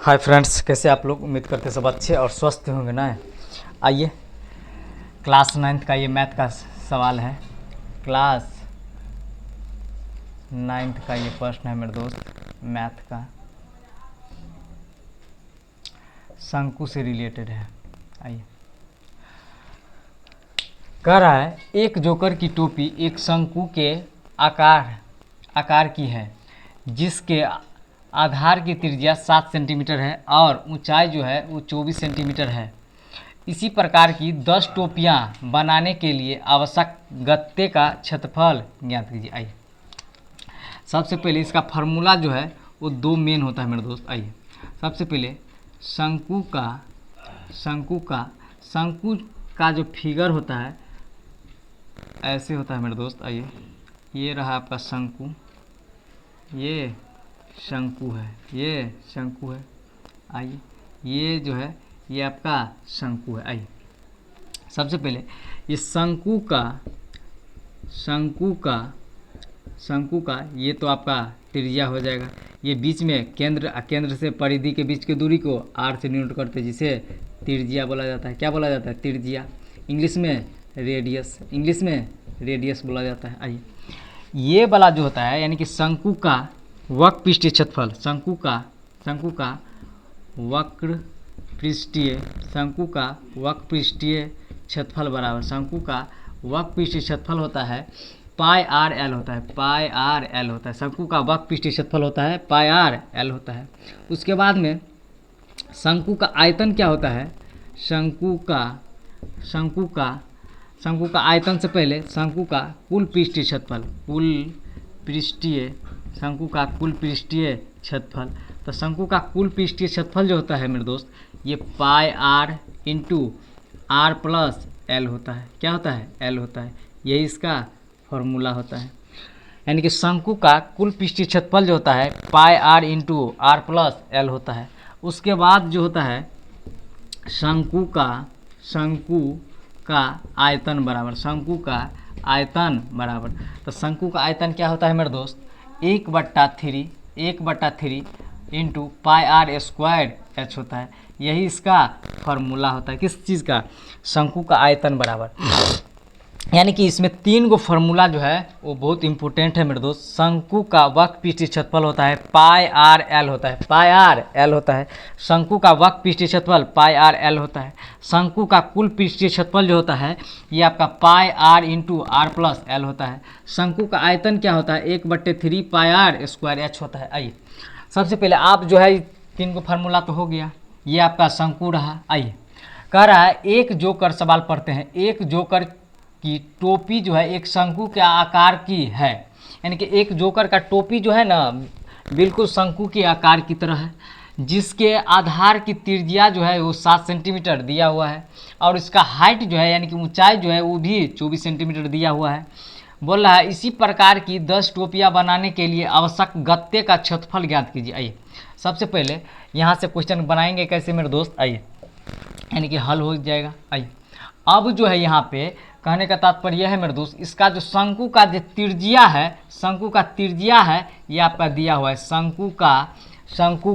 Hi friends, कैसे आप लोग? उम्मीद करते सब अच्छे और स्वस्थ होंगे ना। आइए, क्लास 9th का ये मैथ का सवाल है। क्लास 9th का ये प्रश्न है मेरे दोस्त, मैथ का, शंकु से रिलेटेड है। आइए, कह रहा है एक जोकर की टोपी एक शंकु के आकार की है, जिसके आधार की त्रिज्या 7 सेंटीमीटर है और ऊंचाई जो है वो 24 सेंटीमीटर है। इसी प्रकार की 10 टोपियां बनाने के लिए आवश्यक गत्ते का क्षेत्रफल ज्ञात कीजिए। आइए, सबसे पहले इसका फार्मूला जो है वो दो मेन होता है मेरे दोस्त। आइए, सबसे पहले शंकु का जो फिगर होता है ऐसे होता है मेरे दोस्त। आइए, ये रहा आपका शंकु, ये शंकु है। आइए, ये जो है ये आपका शंकु है। आइए, सबसे पहले ये शंकु का ये तो आपका त्रिज्या हो जाएगा। ये बीच में केंद्र से परिधि के बीच की दूरी को r से डिनोट करते हैं, जिसे त्रिज्या बोला जाता है। क्या बोला जाता है? त्रिज्या। इंग्लिश में रेडियस बोला जाता है। आइए, ये वाला जो होता है यानी कि शंकु का वक्र पृष्ठीय क्षेत्रफल, शंकु का वक्र पृष्ठीय क्षेत्रफल बराबर शंकु का वक्र पृष्ठीय क्षेत्रफल होता है पाई आर एल होता है। शंकु का वक्र पृष्ठीय क्षेत्रफल होता है पाई आर एल होता है। उसके बाद में शंकु का आयतन क्या होता है? शंकु का आयतन से पहले शंकु का कुल पृष्ठीय क्षेत्रफल, तो शंकु का कुल पृष्ठीय क्षेत्रफल जो होता है मेरे दोस्त, ये pi r into r plus l होता है। क्या होता है? एल होता है। यही इसका फॉर्मूला होता है। यानी कि शंकु का कुल पृष्ठीय क्षेत्रफल जो होता है pi r into r plus l होता है। उसके बाद जो होता है शंकु का आयतन बराबर तो शंकु का आयतन क्या होता है मेरे दोस्त? 1/3 into pi R square H होता है। यही इसका फॉर्मूला होता है। किस चीज़ का? शंकु का आयतन बराबर। यानी कि इसमें 3 गो फार्मूला जो है वो बहुत इंपॉर्टेंट है मेरे दोस्त। शंकु का वक्र पृष्ठीय क्षेत्रफल होता है पाई आर एल होता है। शंकु का वक्र पृष्ठीय क्षेत्रफल पाई आर एल होता है। शंकु का कुल पृष्ठीय क्षेत्रफल जो होता है ये आपका pi r into r plus l होता है। शंकु का आयतन क्या होता है? 1/3 पाई आर स्क्वायर एच होता है। आइए, सबसे पहले आप जो है 3 गो फार्मूला तो हो गया, ये आपका शंकु रहा। आइए, कह रहा है एक जोकर, सवाल पढ़ते हैं। एक जोकर की टोपी जो है एक शंकु के आकार की है, यानी कि एक जोकर का टोपी जो है ना बिल्कुल शंकु के आकार की तरह है, जिसके आधार की त्रिज्या जो है वो 7 सेंटीमीटर दिया हुआ है और इसका हाइट जो है यानी कि ऊंचाई जो है वो भी 24 सेंटीमीटर दिया हुआ है। बोल रहा है इसी प्रकार की 10 टोपियां बनाने के लिए आवश्यक गत्ते का क्षेत्रफल ज्ञात कीजिए। आइए, सबसे पहले यहाँ से क्वेश्चन बनाएंगे कैसे मेरे दोस्त? आइए, यानी कि हल हो जाएगा। आइए, अब जो है यहाँ पे कहने का तात्पर्य यह है मेरे दोस्त, इसका जो शंकु का जो त्रिज्या है ये आपका दिया हुआ है। शंकु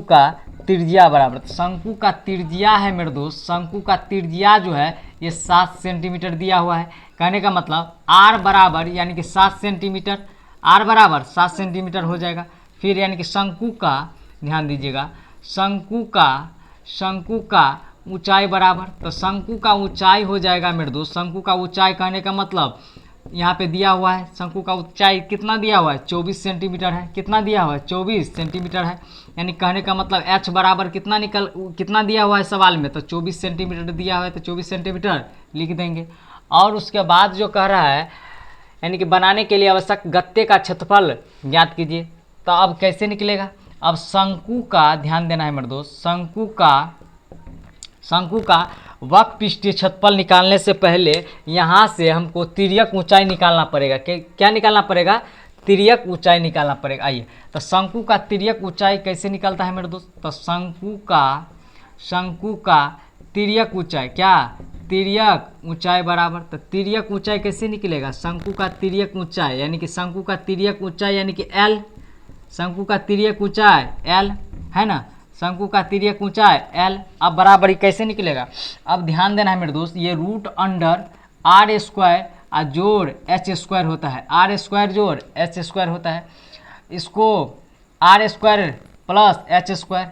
का त्रिज्या बराबर, शंकु का त्रिज्या है मेरे दोस्त, शंकु का त्रिज्या जो है ये 7 सेंटीमीटर दिया हुआ है। कहने का मतलब आर बराबर यानी कि 7 सेंटीमीटर, आर बराबर 7 सेंटीमीटर हो जाएगा। फिर यानी कि शंकु का, ध्यान दीजिएगा, शंकु का ऊंचाई बराबर, तो शंकु का ऊंचाई हो जाएगा मेरे दोस्त। शंकु का ऊंचाई कहने का मतलब यहाँ पे दिया हुआ है, शंकु का ऊंचाई कितना दिया हुआ है? 24 सेंटीमीटर है। कितना दिया हुआ है? 24 सेंटीमीटर है। यानी कहने का मतलब h बराबर कितना दिया हुआ है सवाल में? तो 24 सेंटीमीटर दिया हुआ है, तो 24 सेंटीमीटर लिख देंगे। और उसके बाद जो कह रहा है यानी कि बनाने के लिए आवश्यक गत्ते का क्षेत्रफल ज्ञात कीजिए। तो अब कैसे निकलेगा? अब शंकु का ध्यान देना है मेरे दोस्त, शंकु का वक्र पृष्ठीय क्षेत्रफल निकालने से पहले यहाँ से हमको तिर्यक ऊंचाई निकालना पड़ेगा। क्या निकालना पड़ेगा? तिर्यक ऊंचाई निकालना पड़ेगा। आइए, तो शंकु का तिर्यक ऊंचाई कैसे निकलता है मेरे दोस्त? तो शंकु का तिर्यक ऊंचाई, क्या? तिर्यक ऊंचाई बराबर, तो तिर्यक ऊंचाई कैसे निकलेगा? शंकु का तिर्यक ऊंचाई यानी कि शंकु का तिर्यक ऊंचाई यानी कि एल, शंकु का तिर्यक ऊंचाई एल है ना। शंकु का तिर्यक ऊंचाई L। अब बराबर कैसे निकलेगा, अब ध्यान देना है मेरे दोस्त, ये रूट अंडर आर स्क्वायर और जोड़ एच स्क्वायर होता है, आर स्क्वायर जोड़ एच स्क्वायर होता है, इसको R square plus H square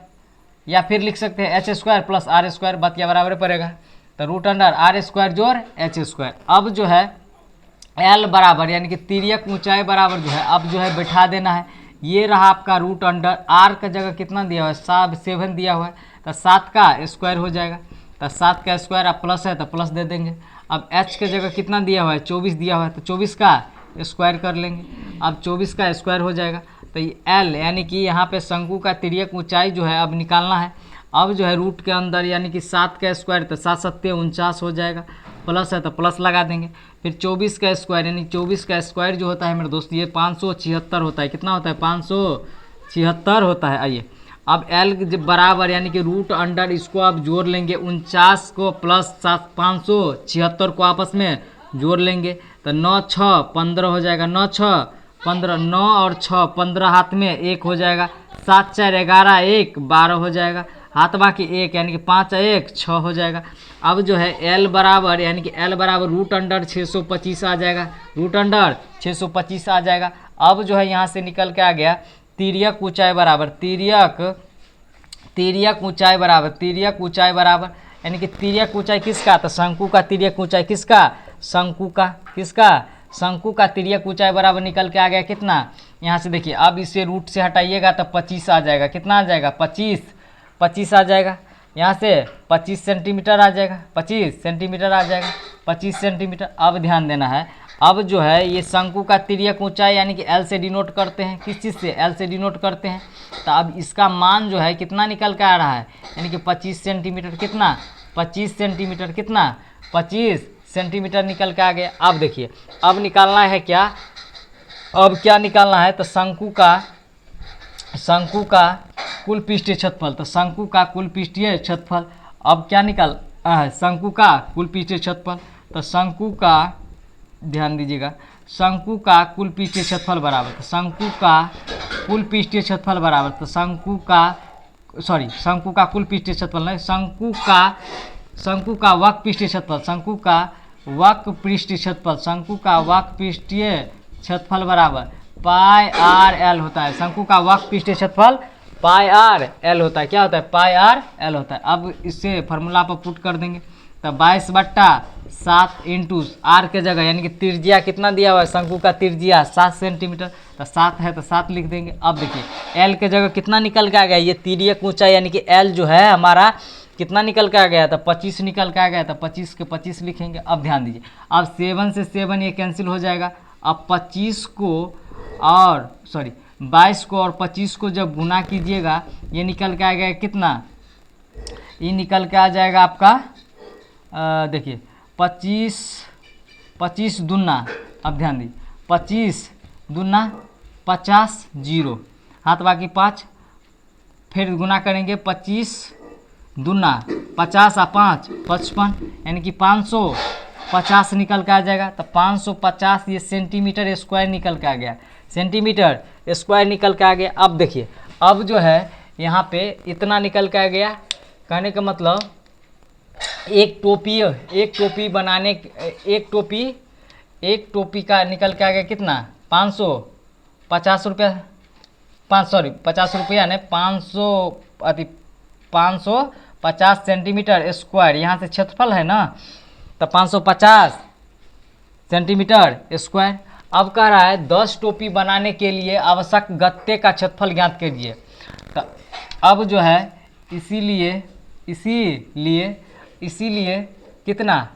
या फिर लिख सकते हैं H square plus R square, बतिया बराबर पड़ेगा। तो रूट अंडर आर स्क्वायर जोड़ एच स्क्वायर। अब जो है एल बराबर यानी कि तिर्यक ऊंचाई बराबर जो है अब जो है बैठा देना है। ये रहा आपका रूट अंडर आर का जगह कितना दिया हुआ है 7 दिया हुआ है, तो 7 का स्क्वायर हो जाएगा, तो 7 का स्क्वायर अब प्लस है तो प्लस दे देंगे। अब एच के जगह कितना दिया हुआ है 24 दिया हुआ है, तो 24 का स्क्वायर कर लेंगे, अब 24 का स्क्वायर हो जाएगा। तो ये एल यानी कि यहाँ पे शंकु का तिर्यक ऊंचाई जो है अब निकालना है। अब जो है रूट के अंदर यानी कि 7 का स्क्वायर, तो 7 7 49 हो जाएगा, प्लस है तो प्लस लगा देंगे। फिर 24 का स्क्वायर यानी 24 का स्क्वायर जो होता है मेरे दोस्त ये 576 होता है, कितना होता है 576 होता है। आइए अब एल जब बराबर यानी कि रूट अंडर इसको आप जोड़ लेंगे 49 को प्लस 576 को आपस में जोड़ लेंगे, तो 9 6 15 हो जाएगा, 9 6 15, 9 और 6 15 हाथ में 1 हो जाएगा, 7 4 11 1 12 हो जाएगा, हाथ बाकी 1 यानी कि 5 1 6 हो जाएगा। अब जो है एल बराबर यानी कि एल बराबर रूट अंडर 625 आ जाएगा, रूट अंडर 625 आ जाएगा। अब जो है यहाँ से निकल के आ गया तिर्यक ऊंचाई बराबर तिर्यक ऊंचाई बराबर यानी कि तिर्यक ऊंचाई किसका, तो शंकु का तिर्यक ऊंचाई किसका, शंकु का तिर्यक ऊंचाई बराबर निकल के आ गया कितना, यहाँ से देखिए अब इसे रूट से हटाइएगा तो 25 आ जाएगा, कितना आ जाएगा 25 आ जाएगा, यहाँ से 25 सेंटीमीटर आ जाएगा, 25 सेंटीमीटर आ जाएगा, 25 सेंटीमीटर। अब ध्यान देना है, अब जो है ये शंकु का तिर्यक ऊंचाई यानी कि एल से डिनोट करते हैं, किस चीज़ से, एल से डिनोट करते हैं। तो अब इसका मान जो है कितना निकल के आ रहा है यानी कि 25 सेंटीमीटर, कितना 25 सेंटीमीटर, कितना 25 सेंटीमीटर निकल के आ गया। अब देखिए अब निकालना है क्या, अब क्या निकालना है, तो शंकु का कुल पृष्ठीय क्षेत्रफल, तो शंकु का कुल पृष्ठीय क्षेत्रफल अब क्या निकल है, शंकु का कुल पृष्ठीय क्षेत्रफल, तो शंकु का ध्यान दीजिएगा शंकु का कुल पृष्ठीय क्षेत्रफल बराबर, तो शंकु का कुल पृष्ठीय क्षेत्रफल बराबर, तो शंकु का कुल पृष्ठीय क्षेत्रफल नहीं, शंकु का वक्र पृष्ठीय क्षेत्रफल, शंकु का वक्र पृष्ठीय क्षेत्रफल बराबर पाई आर एल होता है, शंकु का वक्र पृष्ठीय क्षेत्रफल पाई आर एल होता है, क्या होता है पाई आर एल होता है। अब इससे फार्मूला पर पुट कर देंगे, तो 22/7 इंटू आर के जगह यानी कि त्रिज्या कितना दिया हुआ है, शंकु का त्रिज्या 7 सेंटीमीटर, तो 7 है तो 7 लिख देंगे। अब देखिए एल के जगह कितना निकल के आ गया, ये तिर्यक ऊंचाई यानी कि एल जो है हमारा कितना निकल के आ गया, तो 25 निकल के आ गया, तो 25 के 25 लिखेंगे। अब ध्यान दीजिए अब 7 से 7 ये कैंसिल हो जाएगा, अब 22 को और 25 को जब गुना कीजिएगा ये निकल के आ गया कितना, ये निकल के आ जाएगा आपका देखिए 25 दूना, अब ध्यान दीजिए 25 दूना 50 0 हाथ बाकी 5, फिर गुना करेंगे 25 दूना 50 और 5 55 यानी कि 550 निकल के आ जाएगा, तो 550 ये सेंटीमीटर स्क्वायर निकल के आ गया, सेंटीमीटर स्क्वायर निकल के आ गया। अब देखिए अब जो है यहाँ पे इतना निकल के आ गया, कहने का मतलब एक टोपी बनाने एक टोपी का निकल के आ गया कितना 550 रुपया, 50 रुपया ने 550 सेंटीमीटर स्क्वायर, यहाँ से क्षेत्रफल है ना, तो 550 सेंटीमीटर स्क्वायर। अब कह रहा है 10 टोपी बनाने के लिए आवश्यक गत्ते का क्षेत्रफल ज्ञात कीजिए। तो अब जो है इसीलिए कितना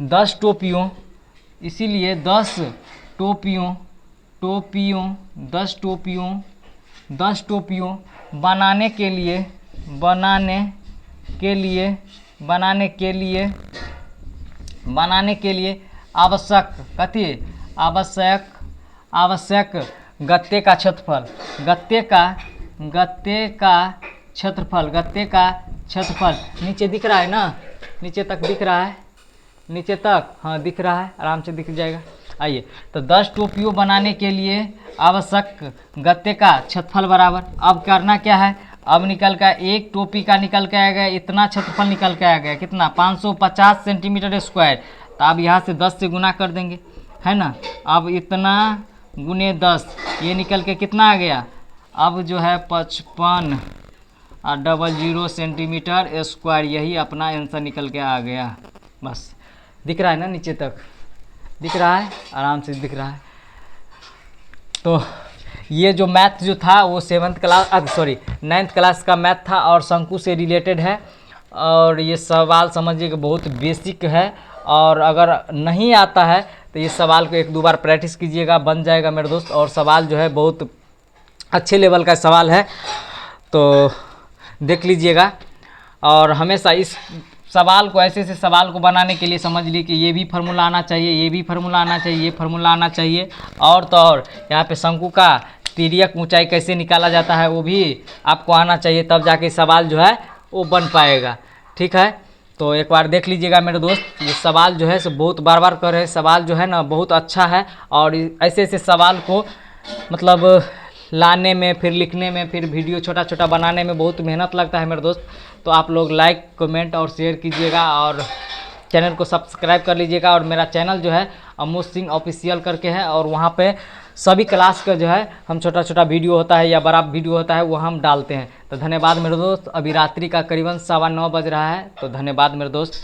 10 टोपियों, इसीलिए 10 टोपियों बनाने के लिए आवश्यक गत्ते का क्षेत्रफल नीचे दिख रहा है ना, नीचे तक दिख रहा है, नीचे तक हाँ दिख रहा है, आराम से दिख जाएगा। आइए तो 10 टोपियों बनाने के लिए आवश्यक गत्ते का क्षेत्रफल बराबर, अब करना क्या है, अब निकल का एक टोपी का निकल के आ गया, इतना क्षेत्रफल निकल के आ गया, कितना 550 सेंटीमीटर स्क्वायर। तो अब यहाँ से 10 से गुना कर देंगे, है ना। अब इतना गुने 10, ये निकल के कितना आ गया, अब जो है 55 और 00 सेंटीमीटर स्क्वायर, यही अपना आंसर निकल के आ गया। बस दिख रहा है ना, नीचे तक दिख रहा है, आराम से दिख रहा है। तो ये जो मैथ जो था वो 9th क्लास का मैथ था और शंकु से रिलेटेड है। और ये सवाल समझिए कि बहुत बेसिक है, और अगर नहीं आता है तो ये सवाल को 1-2 बार प्रैक्टिस कीजिएगा, बन जाएगा मेरे दोस्त। और सवाल जो है बहुत अच्छे लेवल का सवाल है, तो देख लीजिएगा। और हमेशा इस सवाल को, ऐसे सवाल को बनाने के लिए समझ लीजिए कि ये भी फार्मूला आना चाहिए, ये भी फार्मूला आना चाहिए, ये फार्मूला आना चाहिए। और तो और यहाँ पे शंकु का तिर्यक ऊंचाई कैसे निकाला जाता है वो भी आपको आना चाहिए, तब जाके सवाल जो है वो बन पाएगा। ठीक है, तो एक बार देख लीजिएगा मेरे दोस्त। ये सवाल जो है सो बहुत बार बार कर रहे, सवाल जो है ना बहुत अच्छा है। और ऐसे सवाल को मतलब लाने में, फिर लिखने में, फिर वीडियो छोटा छोटा बनाने में बहुत मेहनत लगता है मेरे दोस्त। तो आप लोग लाइक, कमेंट और शेयर कीजिएगा, और चैनल को सब्सक्राइब कर लीजिएगा। और मेरा चैनल जो है अमोद सिंह ऑफिशियल करके है, और वहाँ पे सभी क्लास का जो है हम छोटा छोटा वीडियो होता है या बड़ा वीडियो होता है वो हम डालते हैं। तो धन्यवाद मेरे दोस्त। अभी रात्रि का करीबन 9:15 बज रहा है, तो धन्यवाद मेरे दोस्त।